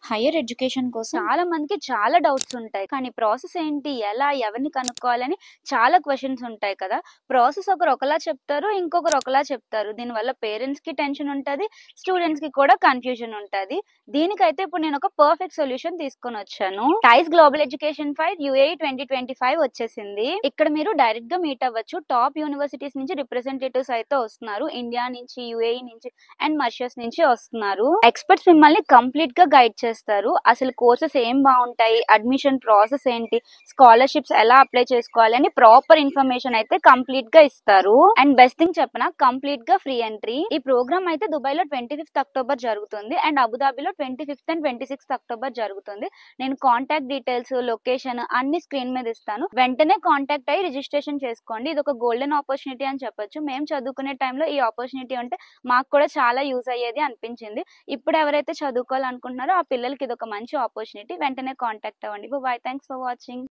Higher education కోసం చాలా మందికి చాలా డౌట్స్ ఉంటాయి. కానీ ప్రాసెస్ ఏంటి? ఎలా? ఎవరిని కనుక్కోవాలని చాలా క్వెషన్స్ ఉంటాయి కదా! ప్రాసెస్ ఒకలా చెప్తారు. ఇంకొకరు ఒకలా చెప్తారు. దీనివల్ల పేరెంట్స్‌కి టెన్షన్ ఉంటది. స్టూడెంట్స్‌కి కూడా కన్‌ఫ్యూజన్ ఉంటది. దీనికైతే ఇప్పుడు నేను ఒక perfect solution తీసుకొనొచ్చాను. టైస్ global education fire UAE 2025 వచ్చేసింది. ఇక్కడ మీరు డైరెక్ట్‌గా మీట్ అవ్వచ్చు. టాప్ యూనివర్సిటీస్ నుంచి రిప్రజెంటేటివ్స్ అయితే వస్తున్నారు. ఇండియా నుంచి, యూఏఈ నుంచి అండ్ మారిషస్ నుంచి వస్తున్నారు. ఎక్స్పర్ట్స్ మిమ్మల్ని కంప్లీట్‌గా గైడ్ చేస్తారు. అసలు కోర్సెస్ ఏం బాగుంటాయి, అడ్మిషన్ ప్రాసెస్ ఏంటి, స్కాలర్‌షిప్స్ ఎలా అప్లై చేసుకోవాలి అని ప్రాపర్ ఇన్ఫర్మేషన్ అయితే కంప్లీట్ గా ఇస్తారు. అండ్ బెస్ట్ థింగ్ చెప్పనా, కంప్లీట్ గా ఫ్రీ ఎంట్రీ. ఈ ప్రోగ్రామ్ అయితే దుబాయ్ లో 25th అక్టోబర్ జరుగుతుంది and అబుదాబిలో 25th and 26th October జరుగుతుంది. నేను కాంటాక్ట్ డీటెయిల్స్, లొకేషన్ అన్ని స్క్రీన్ మీద ఇస్తాను. వెంటనే కాంటాక్ట్ అయ్యి రిజిస్ట్రేషన్ చేసుకోండి. ఇది ఒక గోల్డెన్ ఆపర్చునిటీ అని చెప్పొచ్చు. మేము చదువుకునే టైంలో ఈ ఆపర్చునిటీ ఉంటే మాకు కూడా చాలా యూజ్ అయ్యేది అనిపించింది. ఇప్పుడు ఎవరైతే చదువుకోవాలనుకుంటున్నారో ఆ పిల్లలకి ఇది ఒక మంచి ఆపర్చునిటీ. వెంటనే కాంటాక్ట్ అవ్వండి. బై. Thanks for watching.